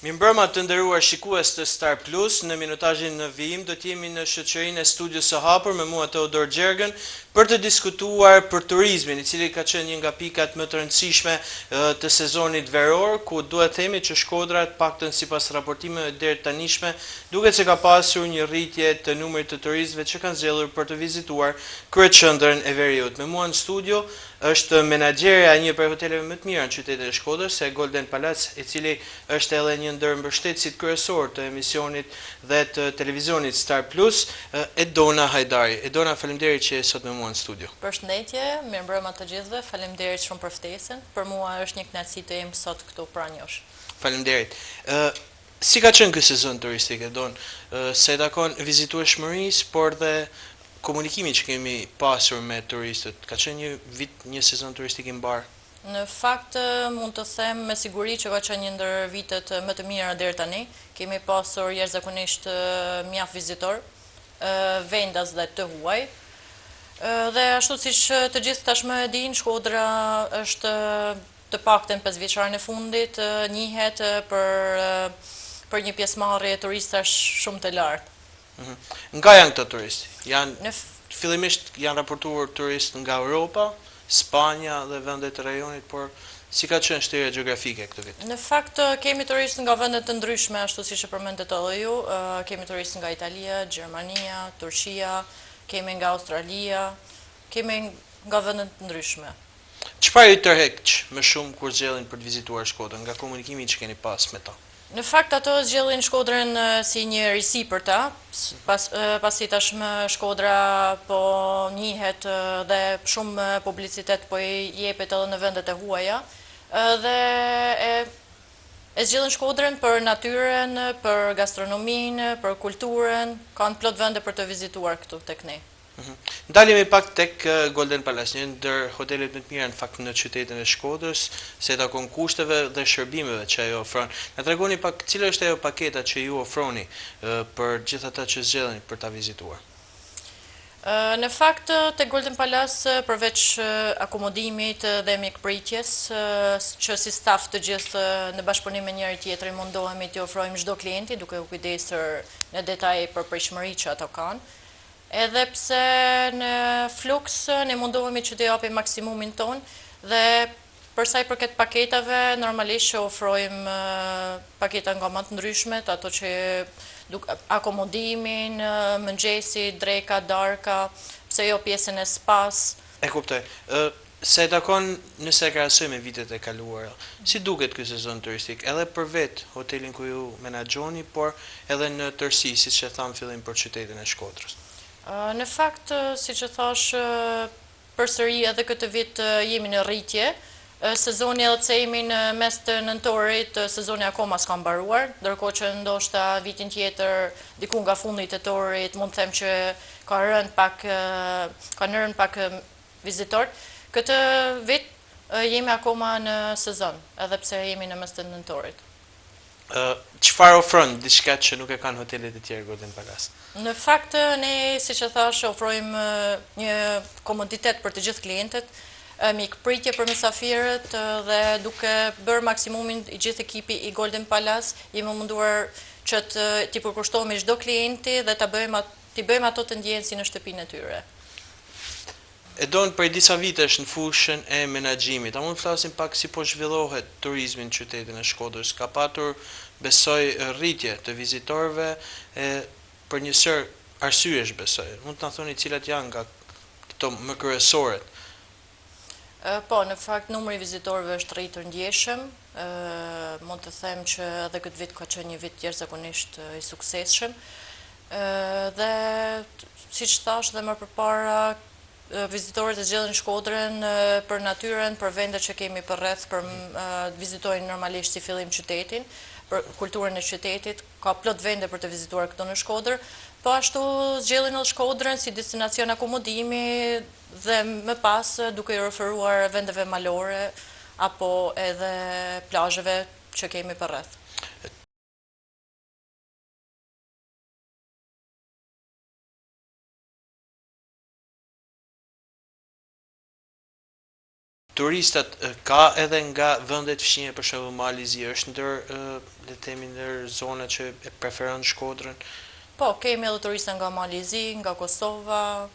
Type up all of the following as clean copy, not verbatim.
Mirëmbrëma të nderuar shikues të Star Plus, në minutazhin në vijim do të jemi në shoqërinë e studios së hapur me mua Teodor Gjergën për të diskutuar për turizmin, i cili ka qenë një nga pikat më të rëndësishme të sezonit veror, ku duhet themi që Shkodra, të paktën sipas raportimeve deri tanishme, duket se ka pasur një rritje të numrit të turistëve që kanë zgjedhur për të vizituar kryeqendrën e Veriut. Me mua në studio është menaxherja e një prej hoteleve më të mira në qytetin e Shkodrës, Golden Palace, i cili është edhe një ndër mbështetësit kryesor të emisionit dhe të televizionit Star Plus, Edona Hajdari. Edona, faleminderit që je sot me mua në studio. Përshëndetje, mirëmbrëma të gjithëve, faleminderit shumë për ftesën. Për mua është një kënaqësi të jem sot këtu pranë jush. Faleminderit. Si ka qenë ky sezon turistik, Edon? Se takon vizitueshmërisë, por dhe komunikimin që kemi pasur me turistët, ka qenë një sezon turistik i mbar? Në fakt, mund të them me siguri që ka qenë një ndër vitet më të mira deri tani. Kemi pasur jashtëzakonisht mjaft vizitor, vendas dhe të huaj. Dhe ashtu siç të gjithë tashmë e dinë, Shkodra është të paktën 5 vjeçarin e fundit njihet për një pjesëmarrje turistash shumë të lartë. Nga janë këto turistë? Fillimisht janë raportuar turistë nga Europa, Spanja dhe vendet e rajonit, por si ka qenë shtrirja gjeografike këtë vit? Në fakt, kemi turistë nga vendet të ndryshme, ashtu siç e përmendët edhe ju, kemi turistë nga Italia, Gjermania, Turqia, kemi nga Australia, kemi nga vendet të ndryshme. Çfarë ju tërheq më shumë kur zgjellen për të vizituar Shkodrën, nga komunikimi që keni pas me ta? Në fakt, ato zgjellin Shkodrën si një risi për ta, pasi tashmë Shkodra po njihet dhe shumë publicitet po i jepet edhe në vendet e huaja, dhe e zgjellin Shkodrën për natyrën, për gastronominë, për kulturën, kanë plot vende për të vizituar këtu tek ne. Ndalemi pak tek Golden Palace, një ndër hotelet më të mira në fakt në qytetin e Shkodrës, se takon kushteve dhe shërbimeve që ajo ofron. Na tregoni pak cila është ajo paketa që ju ofroni për gjithë ata që zgjedhin për ta vizituar. Në fakt, te Golden Palace, përveç akomodimit dhe mjekpritjes, që si staf të gjithë në bashkëpunim me njëri tjetrin mundohemi t'i ofrojmë çdo klienti duke u kujdesur në detaj për pritshmëritë që ato kanë. Edhe pse në fluks ne mundohemi që të japim maksimumin ton dhe për sa i përket paketave, normalisht që ofrojmë paketa nga më të ndryshmet, ato që akomodimin, mëngjesi, dreka, darka, pse jo pjesën e spas. E kuptoj. Se takon nëse e krahasoj me vitet e kaluara, si duket ky sezon turistik, edhe për vetë hotelin ku ju menaxhoni, por edhe në tërësi, siç e tham fillim për qytetin e Shkodrës? Në fakt, si që thash, përsëri edhe këtë vit jemi në rritje. Sezoni edhe pse jemi në mes të nëntorit, sezoni akoma s'ka mbaruar, ndërkohë që ndoshta vitin tjetër, diku nga fundi i tetorit, mund të them që ka rënë pak vizitor. Këtë vit jemi akoma në sezon, edhe pse jemi në mes të nëntorit. Çfarë ofron diçka që nuk e kanë hotelet e tjera Golden Palace? Në fakt, ne, siç e thash, ofrojmë një komoditet për të gjithë klientët, mikpritje për mysafirët dhe duke bërë maksimumin i gjithë ekipi i Golden Palace, jemi munduar që t'i përkushtohemi çdo klienti dhe t'i bëjmë ato të ndjehen si në shtëpinë e tyre. Edon prej disa vitesh në fushën e menaxhimit. A mund të flasim pak si po zhvillohet turizmi në qytetin e Shkodrës? Ka patur, besoj, rritje të vizitorëve për një sër arsyesh, besoj. Mund të na thoni cilat janë nga këto më kryesoret? Po, në fakt numri i vizitorëve është rritur ndjeshëm. Mund të them që edhe këtë vit ka qenë një vit jashtëzakonisht i suksesshëm. Dhe siç thash dhe më përpara, vizitorët e zgjedhin Shkodrën për natyrën, për vendet që kemi përreth, për vizitojnë normalisht si fillim qytetin, për kulturën e qytetit, ka plot vende për të vizituar këtu në Shkodër, po ashtu zgjedhin edhe Shkodrën si destinacion akomodimi dhe më pas duke i referuar vendeve malore apo edhe plazheve që kemi përreth. turistat ka edhe nga vendet fqinje, për shembull Malizi është le të themi ndër zona që e preferon Shkodrën? Po, kemi edhe turista nga Malizi, nga Kosova,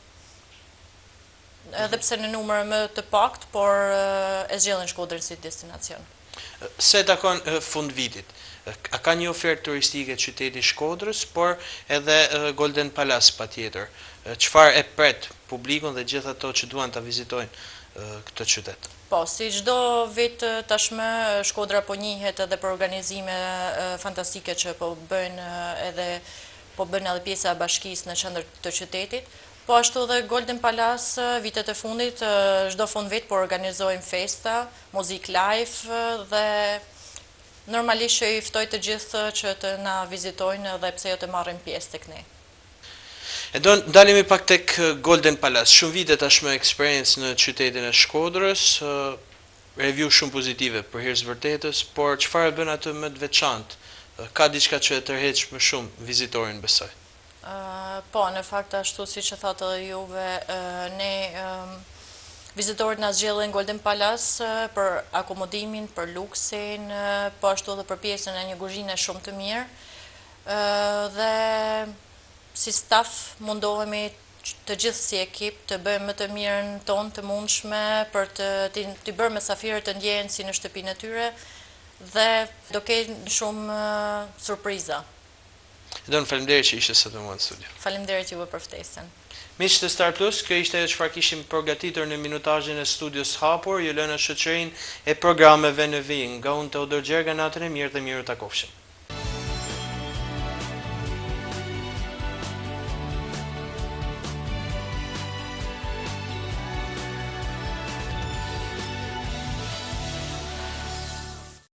edhe pse në numër më të pakt, por e zgjedhin Shkodrën si destinacion. Se takon fund vitit, a ka një ofertë turistike qyteti Shkodrës, por edhe Golden Palace patjetër. Çfarë e pret publikun dhe gjithë ato që duan ta vizitojnë këtë qytet? Po, si çdo vit tashmë Shkodra po njihet edhe për organizime fantastike që po bën edhe pjesa e bashkisë në qendër të qytetit. Po ashtu dhe Golden Palace vitet e fundit, çdo fund vit po organizojmë festa, muzik live dhe normalisht që i ftoj të gjithë që të na vizitojnë dhe pse jo të marrin pjesë tek ne. E do ndalemi pak tek Golden Palace. Shumë vite tashmë eksperiencë në qytetin e Shkodrës, review shumë pozitive për hir të vërtetës, por çfarë bën atë më të veçantë? Ka diçka që e tërheq më shumë vizitorin, besoj. Po, në fakt ashtu siç e thatë edhe juve, ne vizitorët na zgjedhin Golden Palace për akomodimin, për luksin, po ashtu edhe për pjesën e një kuzhine shumë të mirë. Dhe si staf mundohemi të gjithë si ekip të bëjmë më të mirën tonë të mundshme për të bërë mysafirët të ndjehen si në shtëpinë e tyre dhe do kenë shumë surpriza. Faleminderit që ishte sot me mua në studio. Faleminderit juve për ftesën. Miq të Star Plus, kjo ishte ajo çfarë kishim përgatitur në minutazhin e studios hapur. Ju lënë në shoqërinë e programeve në vijim. Nga unë Teodor Gjerga, natën e mirë dhe miru takofshim.